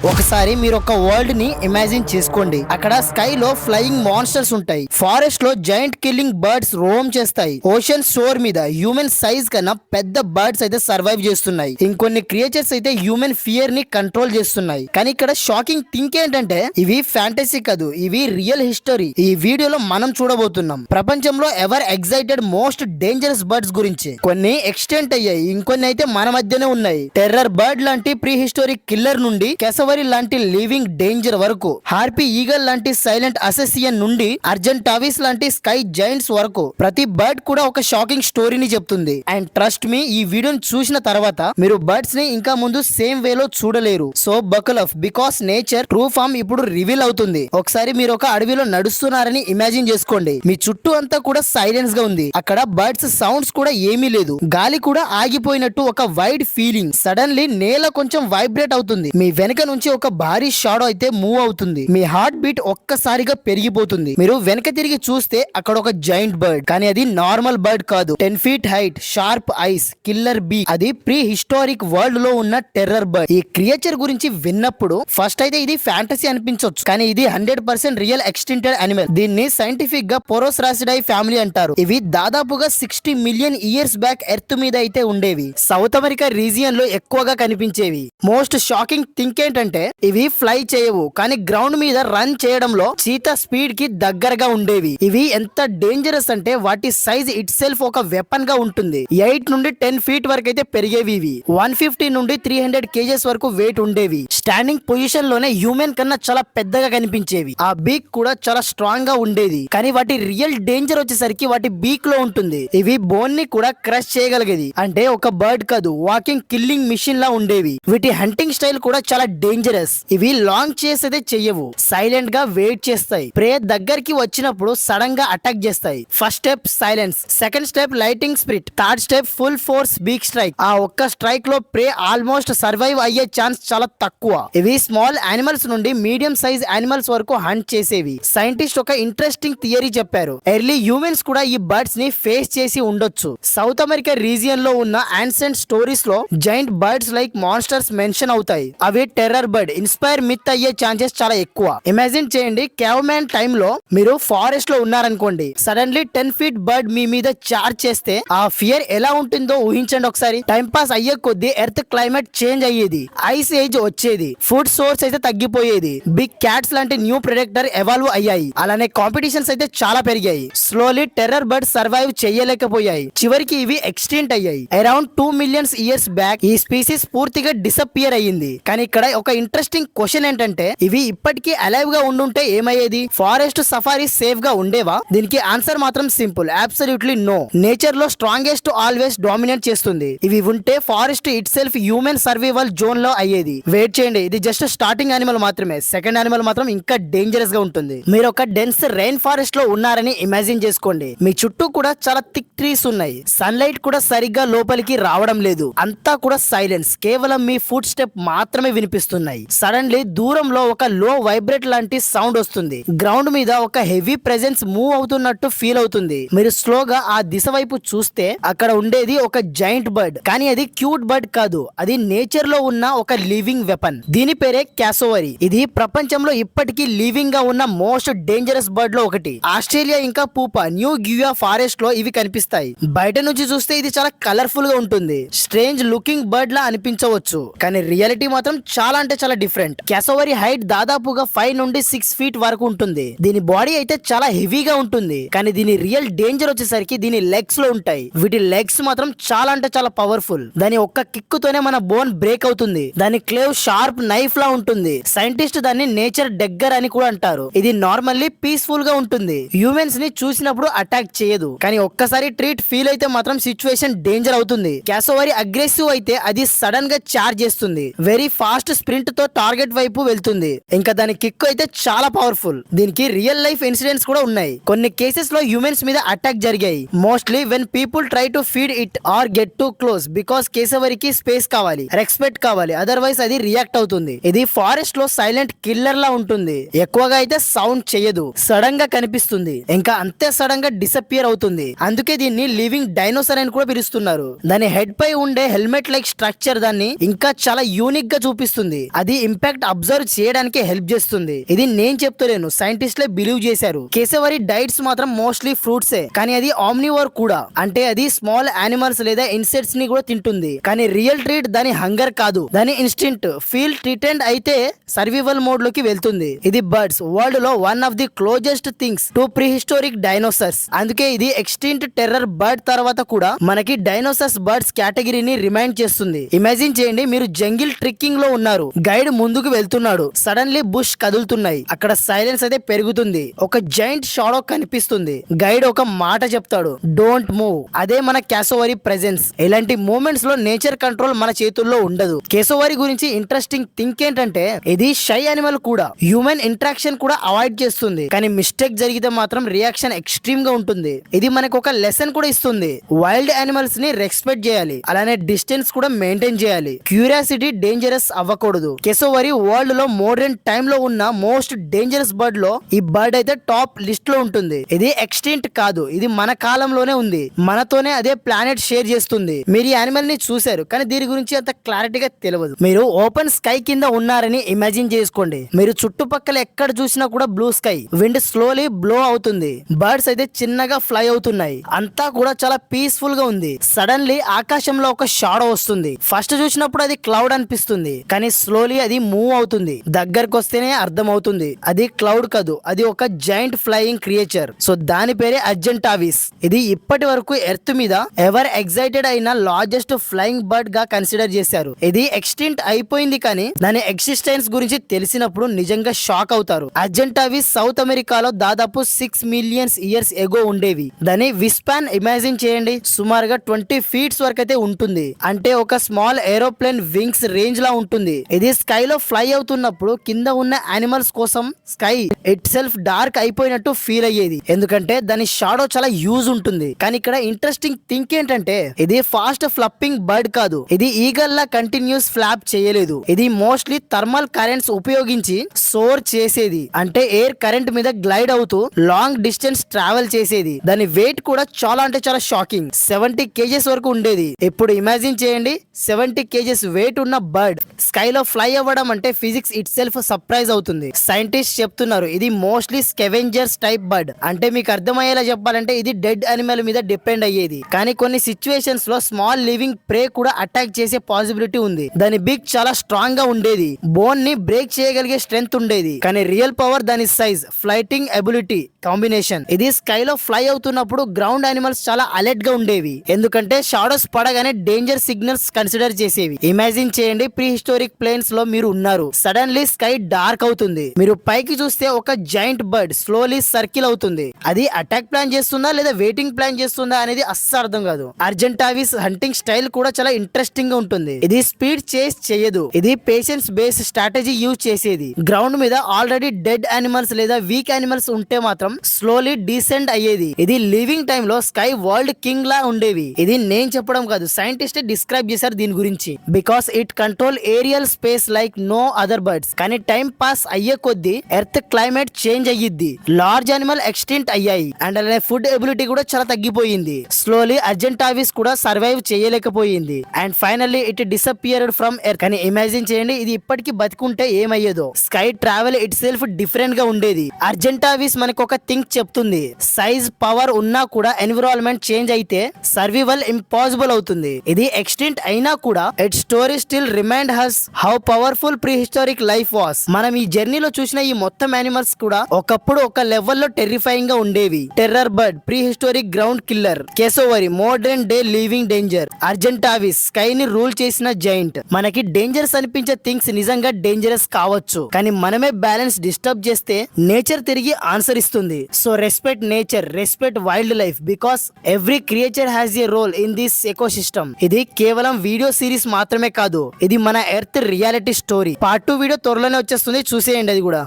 ఒకసారి మీరు ఒక వరల్డ్ ని ఇమాజిన్ చేసుకోండి. అక్కడ స్కై లో ఫ్లయింగ్ మాన్స్టర్స్ ఉంటాయి, ఫారెస్ట్ లో జైంట్ కిల్లింగ్ బర్డ్స్ రోమ్ చేస్తాయి, ఓషన్ షోర్ మీద హ్యూమన్ సైజ్ కన్నా పెద్ద బర్డ్స్ అయితే సర్వైవ్ చేస్తున్నాయి, ఇంకొన్ని క్రియేచర్స్ అయితే హ్యూమన్ ఫియర్ ని కంట్రోల్ చేస్తున్నాయి. కానీ ఇక్కడ షాకింగ్ థింక్ ఏంటంటే ఇవి ఫ్యాంటసీ కాదు, ఇవి రియల్ హిస్టరీ. ఈ వీడియోలో మనం చూడబోతున్నాం ప్రపంచంలో ever excited most dangerous birds గురించి. కొన్ని ఎక్స్టెంట్ అయ్యాయి, ఇంకొన్ని అయితే మన మధ్యనే ఉన్నాయి. టెర్రర్ బర్డ్ లాంటి ప్రీ హిస్టోరిక్ కిల్లర్ నుండి కేసవరి లాంటి లివింగ్ డేంజర్ వరకు, హార్పీ ఈగల్ లాంటి సైలెంట్ అసెసియన్ నుండి అర్జెంటావిస్ లాంటి స్కై జైంట్స్ వరకు ప్రతి బర్డ్ కూడా ఒక షాకింగ్ స్టోరీని చెప్తుంది. అండ్ ట్రస్ట్ మీ, ఈ వీడియోని చూసిన తర్వాత మీరు బర్డ్స్ ని ఇంకా ముందు సేమ్ వేలో చూడలేరు. So buckle up, because nature true form ఇప్పుడు రివీల్ అవుతుంది. ఒకసారి మీరు ఒక అడవిలో నడుస్తున్నారని ఇమాజిన్ చేసుకోండి. మీ చుట్టూ అంతా కూడా సైలెన్స్ గా ఉంది, అక్కడ బర్డ్స్ సౌండ్స్ కూడా ఏమీ లేదు, గాలి కూడా ఆగిపోయినట్టు ఒక వైడ్ ఫీలింగ్. సడన్లీ నేల కొంచెం వైబ్రేట్ అవుతుంది, మీ వెనక నుంచి ఒక భారీ షాడో అయితే మూవ్ అవుతుంది, మీ హార్ట్ బీట్ ఒక్కసారిగా పెరిగిపోతుంది. మీరు వెనక తిరిగి చూస్తే అక్కడ ఒక జైంట్ బర్డ్, కానీ అది నార్మల్ బర్డ్ కాదు. 10 feet height, sharp eyes, killer bee. అది ప్రీ హిస్టారిక్ వరల్డ్ లో ఉన్న టెర్రర్ బర్డ్. ఈ క్రియేచర్ గురించి విన్నప్పుడు ఫస్ట్ అయితే ఇది ఫ్యాంటసీ అనిపించవచ్చు, కానీ ఇది 100% రియల్ ఎక్స్టింక్టెడ్ అనిమల్. దీన్ని సైంటిఫిక్ గా పోరోస్రాసిడాయి ఫ్యామిలీ అంటారు. ఇవి దాదాపుగా 60 million ఇయర్స్ బ్యాక్ ఎర్త్ మీద అయితే ఉండేవి. సౌత్ అమెరికా రీజియన్ లో ఎక్కువగా కనిపించేవి. మోస్ట్ షాకింగ్ థింక్ ఏంటంటే ఇవి ఫ్లై చేయవు, కానీ గ్రౌండ్ మీద రన్ చేయడంలో చీతా స్పీడ్ కి దగ్గరగా ఉండేవి. ఇవి ఎంత డేంజరస్ అంటే వాటి సైజ్ ఇట్ సెల్ఫ్ ఒక వెపన్ గా ఉంటుంది. 8 నుండి 10 feet వరకు అయితే పెరిగేవి. ఇవి 150 నుండి 300 kgs వరకు వెయిట్ ఉండేవి. స్టాండింగ్ పొజిషన్ లోనే హ్యూమన్ కన్నా చాలా పెద్దగా కనిపించేవి. ఆ బీక్ కూడా చాలా స్ట్రాంగ్ గా ఉండేది, కానీ వాటి రియల్ డేంజర్ వచ్చేసరికి వాటి బీక్ లో ఉంటుంది. ఇవి బోన్ ని కూడా క్రష్ చేయగలిగేది, అంటే ఒక బర్డ్ కాదు, వాకింగ్ కిల్లింగ్ మిషన్ లా ఉండేవి. వీటి హంటింగ్ స్టైల్ కూడా చాలా డేంజరస్. ఇవి లాంగ్ చేసేదే చెయ్యవు, సైలెంట్ గా వెయిట్ చేస్తాయి. ప్రే దగ్గరికి వచ్చినప్పుడు సడన్ గా అటాక్ చేస్తాయి. First step silence, second step lighting spirit, third step full force beak strike. ఆ ఒక్క స్ట్రైక్ లో ప్రే ఆల్మోస్ట్ సర్వైవ్ అయ్యే ఛాన్స్ చాలా తక్కువ. ఇవి స్మాల్ యానిమల్స్ నుండి మీడియం సైజ్ యానిమల్స్ వరకు హంట్ చేసేవి. సైంటిస్ట్ ఒక ఇంట్రెస్టింగ్ థియరీ చెప్పారు, ఎర్లీ హ్యూమన్స్ కూడా ఈ బర్డ్స్ ని ఫేస్ చేసి ఉండొచ్చు. సౌత్ అమెరికా రీజియన్ లో ఉన్న యాన్సెంట్ స్టోరీస్ లో giant birds like monsters mention అవుతాయి. అవి టెర్రర్ బర్డ్ ఇన్స్పైర్ మిత్ అయ్యే ఛాన్సెస్ చాలా ఎక్కువ. ఇమాజిన్ చేయండి, కేవ్ మ్యాన్ టైమ్ లో మీరు ఫారెస్ట్ లో ఉన్నారనుకోండి, సడన్లీ 10 feet బర్డ్ మీ మీద చార్జ్ చేస్తే ఆ ఫియర్ ఎలా ఉంటుందో ఊహించండి ఒకసారి. టైం పాస్ అయ్యే కొద్దీ ఎర్త్ క్లైమేట్ చేంజ్ అయ్యేది, ఐస్ ఏజ్ వచ్చేది, ఫుడ్ సోర్స్ అయితే తగ్గిపోయేది, బిగ్ క్యాట్స్ లాంటి న్యూ ప్రెడక్టర్ ఎవాల్వ్ అయ్యాయి. అలానే కాంపిటీషన్స్ అయితే చాలా పెరిగాయి. స్లోలీ టెర్రర్ బర్డ్ సర్వైవ్ చేయలేకపోయాయి, చివరికి ఇవి ఎక్స్టింక్ట్ అయ్యాయి. అరౌండ్ 2 million years బ్యాక్ ఈ స్పీసీస్ పూర్తిగా డిసప్పియర్ అయ్యింది. కానీ ఇక్కడ ఒక ఇంట్రెస్టింగ్ క్వశ్చన్ ఏంటంటే, ఇవి ఇప్పటికీ అలైవ్ గా ఉండుంటే ఏమయ్యేది? ఫారెస్ట్ సఫారీ సేఫ్ గా ఉండేవా? దీనికి ఆన్సర్ మాత్రం సింపుల్, అబ్సల్యూట్లీ నో. నేచర్ లో స్ట్రాంగెస్ట్ ఆల్వేస్ డామినేట్ చేస్తుంది. ఇవి ఉంటే forest it self human survival zone లో అయ్యేది. వెయిట్ చేయండి, ఇది జస్ట్ స్టార్టింగ్ యానిమల్ మాత్రమే. సెకండ్ యానిమల్ మాత్రం ఇంకా డేంజరస్ గా ఉంటుంది. మీరు ఒక డెన్స్ రెయిన్ ఫారెస్ట్ లో ఉన్నారని ఇమాజిన్ చేసుకోండి. మీ చుట్టూ కూడా చాలా థిక్ ట్రీస్ ఉన్నాయి, సన్లైట్ కూడా సరిగ్గా లోపలికి రావడం లేదు, అంతా కూడా సైలెన్స్, కేవలం మీ ఫుట్ స్టెప్ మాత్రమే వినిపిస్తున్నాయి. సడన్లీ దూరంలో ఒక లో వైబ్రేట్ లాంటి సౌండ్ వస్తుంది. గ్రౌండ్ మీద ఒక హెవీ ప్రెజెన్స్ మూవ్ అవుతున్నట్టు ఫీల్ అవుతుంది. మీరు స్లోగా ఆ దిశ వైపు చూస్తే అక్కడ ఉండేది ఒక జైంట్ బర్డ్, కానీ అది క్యూట్ బర్డ్ కాదు, అది నేచర్ లో ఉన్న ఒక లివింగ్ వెపన్. దీని పేరే క్యాసోవరి. ఇది ప్రపంచంలో ఇప్పటికీ లివింగ్ గా ఉన్న మోస్ట్ డేంజరస్ బర్డ్ లో ఒకటి. ఆస్ట్రేలియా ఇంకా పూపా న్యూ గియా ఫారెస్ట్ లో ఇవి కనిపిస్తాయి. బయట నుంచి చూస్తే ఇది చాలా కలర్ఫుల్ గా ఉంటుంది, స్ట్రేంజ్ లుకింగ్ బర్డ్ లా అనిపించవచ్చు, కానీ రియాలిటీ మాత్రం చాలా అంటే చాలా డిఫరెంట్. క్యాసోవరి హైట్ దాదాపుగా 5 నుండి 6 feet వరకు ఉంటుంది. దీని బాడీ అయితే చాలా హెవీగా ఉంటుంది, కానీ దీని రియల్ డేంజర్ వచ్చేసరికి దీని లెగ్స్ లో ఉంటాయి. వీటి లెగ్స్ మాత్రం చాలా అంటే చాలా పవర్ఫుల్. దాని ఒక్క కిక్ తోనే మన బోన్ బ్రేక్ అవుతుంది. దాని క్లేవ్ షార్ప్ నైఫ్ లా ఉంటుంది. సైంటిస్ట్ దాన్ని నేచర్ డెగ్గర్ అని కూడా అంటారు. ఇది నార్మల్లీ పీస్ఫుల్ గా ఉంటుంది, హ్యూమన్స్ ని చూసినప్పుడు అటాక్ చేయదు, కానీ ఒక్కసారి ట్రీట్ ఫీల్ అయితే మాత్రం సిచ్యువేషన్ డేంజర్ అవుతుంది. క్యాసోవరి అగ్రెసివ్ అయితే అది సడన్ గా చార్జ్ చేస్తుంది, వెరీ ఫాస్ట్ స్ప్రింట్ తో టార్గెట్ వైపు వెళ్తుంది. ఇంకా దాని కిక్ అయితే చాలా పవర్ఫుల్. దీనికి రియల్ లైఫ్ ఇన్సిడెంట్స్ కూడా ఉన్నాయి. కొన్ని కేసెస్ లో హ్యూమన్స్ మీద అటాక్ జరిగాయి, mostly when people try to feed it or get to close, because కేసవరికి స్పేస్ కావాలి, రెస్పెక్ట్ కావాలి, అదర్వైజ్ అది రియాక్ట్ అవుతుంది. ఇది ఫారెస్ట్ లో సైలెంట్ కిల్లర్ లా ఉంటుంది. ఎక్కువగా అయితే సౌండ్ చేయదు, సడన్ గా కనిపిస్తుంది, ఇంకా అంతే సడన్ గా డిసప్పియర్ అవుతుంది. అందుకే దీన్ని లివింగ్ డైనోసర్ అని కూడా పిలుస్తున్నారు. దాని హెడ్ పై ఉండే హెల్మెట్ లైక్ స్ట్రక్చర్ దాన్ని ఇంకా చాలా యూనిక్ గా చూపిస్తుంది. అది ఇంపాక్ట్ అబ్జర్వ్ చేయడానికి హెల్ప్ చేస్తుంది. ఇది నేను చెప్తలేను, సైంటిస్ట్లే బిలీవ్ చేశారు. కేసవరి డైట్స్ మాత్రం మోస్ట్లీ ఫ్రూట్సే, కానీ అది ఆమ్నివోర్ కూడా, అంటే అది స్మాల్ యానిమల్స్ లేదా ఇన్సెక్ట్స్ ని కూడా తింటుంది. కానీ రియల్ ట్రీట్ దాని హంగర్ కాదు, దాని ఇన్స్టింక్ట్. ఫీల్ ట్రీటెండ్ అయితే సర్వైవల్ మోడ్ లోకి వెళ్తుంది. ఇది బర్డ్స్ వరల్డ్ లో one of the closest things to prehistoric dinosaurs. అందుకే ఇది ఎక్స్టింక్ట్ టెర్రర్ బర్డ్ తర్వాత కూడా మనకి డైనోసార్స్ బర్డ్స్ కేటగిరీని రిమైండ్ చేస్తుంది. ఇమాజిన్ చేయండి, మీరు జంగిల్ ట్రెక్కింగ్ లో ఉన్నారు, గైడ్ ముందుకు వెళ్తున్నాడు, సడన్లీ బుష్ కదులుతున్నాయి, అక్కడ సైలెన్స్ అయితే పెరుగుతుంది, ఒక జైంట్ షాడో కనిపిస్తుంది, గైడ్ ఒక మాట చెప్తాడు, డోంట్ మూవ్. అదే మన కేసోవరి ప్రెజెన్స్. ఇలాంటి మూమెంట్స్ లో నేచర్ కంట్రోల్ మన చేతుల్లో ఉండదు. కేసోవరి గురించి ఇంట్రెస్టింగ్ థింక్ ఏంటంటే ఇది షై అనిమల్ కూడా, హ్యూమన్ ఇంటరాక్షన్ కూడా అవాయిడ్ చేస్తుంది, కానీ మిస్టేక్ జరిగితే మాత్రం రియాక్షన్ ఎక్స్ట్రీమ్ గా ఉంటుంది. ఇది మనకు ఒక లెసన్ కూడా ఇస్తుంది, వైల్డ్ యానిమల్స్ ని రెస్పెక్ట్ చేయాలి, అలానే డిస్టెన్స్ కూడా మెయింటైన్ చేయాలి. క్యూరియాసిటీ డేంజరస్ అవ్వకూడదు. కేసోవరి వరల్డ్ లో మోడర్న్ టైమ్ లో ఉన్న మోస్ట్ డేంజరస్ బర్డ్ లో ఈ బర్డ్ అయితే టాప్ లిస్ట్ లో ఉంటుంది. ఇది ఎక్స్టింక్ట్ కాదు, ఇది మన కాలంలోనే ఉంది, మనతోనే అదే ప్లానెట్ షేర్ చేస్తుంది. మీరు ఈ యానిమల్ ని చూశారు, కానీ దీని గురించి అంత క్లారిటీగా తెలియదు. మీరు ఓపెన్ స్కై కింద ఉన్నారని ఇమాజిన్ చేసుకోండి. మీరు చుట్టుపక్కల ఎక్కడ చూసినా కూడా blue sky, wind slowly blow అవుతుంది, బర్డ్స్ అయితే చిన్నగా ఫ్లై అవుతున్నాయి, అంతా కూడా చాలా పీస్ఫుల్ గా ఉంది. సడన్లీ ఆకాశంలో ఒక షాడో వస్తుంది. ఫస్ట్ చూసినప్పుడు అది క్లౌడ్ అనిపిస్తుంది, కానీ స్లోలీ అది మూవ్ అవుతుంది. దగ్గరకు వస్తేనే అర్థం అవుతుంది అది క్లౌడ్ కాదు, అది ఒక జైంట్ ఫ్లయింగ్ క్రియేచర్. సో దాని పేరే అర్జెంటావిస్. ఇది ఇప్పటి వరకు ఎర్త్ మీద ఎవర్ ఎగ్జైటెడ్ అయిన లార్జెస్ట్ ఫ్లయింగ్ బర్డ్ గా కన్సిడర్ చేశారు. ఇది ఎక్స్టింక్ట్ అయిపోయింది, కానీ దాని ఎగ్జిస్టెన్స్ గురించి తెలిసినప్పుడు నిజంగా షాక్ అవుతారు. అర్జెంటావిస్ సౌత్ అమెరికాలో దాదాపు 6 మిలియన్స్ ఇయర్స్ ఎగో ఉండేవి. దాని విస్పాన్ ఇమాజిన్ చేయండి, సుమారుగా 20 ఫీట్స్ వరకు అయితే ఉంటుంది, అంటే ఒక స్మాల్ ఏరోప్లేన్ వింగ్స్ రేంజ్ లా ఉంటుంది. ఇది స్కై లో ఫ్లై అవుతున్నప్పుడు కింద ఉన్న యానిమల్స్ కోసం స్కై ఇట్ సెల్ఫ్ డార్క్ అయిపోయినట్టు ఫీల్ అయ్యేది, ఎందుకంటే దాని షాడో చాలా యూజ్ ఉంటుంది. కానీ ఇక్కడ ఇంట్రెస్టింగ్ థింక్ ఏంటంటే ఇది ఫాస్ట్ ఫ్లప్పింగ్ బర్డ్ కాదు, ఇది ఈగల్ లా కంటిన్యూస్ ఫ్లాప్ చేయలేదు. ఇది మోస్ట్లీ థర్మల్ కరెంట్స్ ఉపయోగించి సోర్ చేసేది, అంటే ఎయిర్ కరెంట్ మీద గ్లైడ్ అవుతూ లాంగ్ డిస్టెన్స్ ట్రావెల్ చేసేది. దాని వెయిట్ కూడా చాలా అంటే చాలా షాకింగ్, 70 కేజెస్ వరకు ఉండేది. ఇప్పుడు ఇమాజిన్ చేయండి, 70 కేజెస్ వెయిట్ ఉన్న బర్డ్ స్కై లో ఫ్లై అవ్వడం అంటే ఫిజిక్స్ ఇట్ సెల్ఫ్ సర్ప్రైజ్ అవుతుంది. సైంటిస్ట్ చెప్తున్నారు ఇది మోస్ట్లీ స్కెవెంజర్స్ టైప్ బర్డ్, అంటే మీకు అర్థమయ్యేలా చెప్పాలంటే ఇది డెడ్ అనిమల్ మీద డిపెండ్ అయ్యేది. కానీ కొన్ని సిచ్యువేషన్స్ లో స్మాల్ లివింగ్ ప్రే కూడా అటాక్ చేసే పాసిబిలిటీ ఉంది. దాని బిగ్ చాలా స్ట్రాంగ్ గా ఉండేది, బోన్ ని బ్రేక్ చేయగలిగే స్ట్రెంగ్త్ ఉండేది, కానీ రియల్ పవర్ దాని సైజ్, ఫ్లైటింగ్ ఎబిలిటీ కాంబినేషన్. ఇది స్కై లో ఫ్లై అవుతున్నప్పుడు గ్రౌండ్ యానిమల్స్ చాలా అలర్ట్ గా ఉండేవి, ఎందుకంటే షాడోస్ పడగానే డేంజర్ సిగ్నల్స్ కన్సిడర్ చేసేవి. ఇమాజిన్ చేయండి, ప్రీ హిస్టోరిక్ ప్లేన్స్ లో మీరు ఉన్నారు, సడన్లీ స్కై డార్క్ అవుతుంది, మీరు పైకి చూస్తే ఒక జైంట్ బర్డ్ స్లోలీ సర్కిల్ అవుతుంది. అది అటాక్ ప్లాన్ చేస్తుందా లేదా వెయిటింగ్ ప్లాన్ చేస్తుందా అనేది అస్సలు అర్థం కాదు. అర్జెంటావిస్ హంటింగ్ స్టైల్ కూడా చాలా ఇంట్రెస్టింగ్ గా ఉంటుంది. ఇది స్పీడ్ చేస్ చేయదు, ఇది పేషెన్స్ బేస్డ్ స్ట్రాటజీ యూజ్ చేసేది. గ్రౌండ్ మీద ఆల్రెడీ డెడ్ యానిమల్స్ లేదా వీక్ యానిమల్స్ ఉంటే మాత్రం స్లోలీ డీసెండ్ అయ్యేది. ఇది లివింగ్ టైమ్ లో స్కై వరల్డ్ కింగ్ లా ఉండేవి. ఇది నేను చెప్పడం కాదు, సైంటిస్ట్ డిస్క్రైబ్ చేశారు దీని గురించి. Because it control aerial space like no other birds. కానీ టైం పాస్ అయ్యే కొద్దీ ఎర్త్ క్లైమేట్ చేంజ్ అయ్యిద్ది, లార్జ్ యానిమల్ ఎక్స్టింక్ట్ అయ్యాయి, అండ్ అలానే ఫుడ్ ఎబిలిటీ కూడా చాలా తగ్గిపోయింది. స్లోలీ అర్జెంటావిస్ కూడా సర్వైవ్ చేయలేకపోయింది, and finally it disappeared from earth. కానీ ఇమాజిన్ చేయండి, ఇది ఇప్పటికీ బతికుంటే ఏమయ్యేదో. Sky travel itself different గా ఉండేది. అర్జెంటావిస్ మనకు ఒక థింక్ చెప్తుంది, సైజ్ పవర్ ఉన్నా కూడా ఎన్విరాన్మెంట్ చేంజ్ అయితే సర్వైవల్ ఇంపాసిబుల్ అవుతుంది. ఇది ఎక్స్టింక్ట్ అయినా కూడా it story still remind us how powerful prehistoric life was. మనం ఈ జర్నీలో చూసిన ఈ మొత్తం యానిమల్స్ కూడా ఒకప్పుడు ఒక లెవెల్లో టెర్రిఫైయింగ్ గా ఉండేవి. Terror bird, prehistoric ground killer, cassowary modern day living danger, Argentavis sky ని రూల్ చేసిన జైంట్. మనకి డేంజరస్ అనిపించే థింగ్స్ నిజంగా డేంజరస్ కావచ్చు, కానీ మనమే బ్యాలెన్స్ డిస్టర్బ్ చేస్తే నేచర్ తిరిగి ఆన్సర్ ఇస్తుంది. So respect nature, respect wild life, because every creature has a role in this ecosystem. ఇది కేవలం వీడియో సిరీస్ మాత్రమే కాదు, ఇది మన earth reality story. Part 2 video త్వరలోనే వచ్చేస్తుంది, చూసేయండి అది కూడా.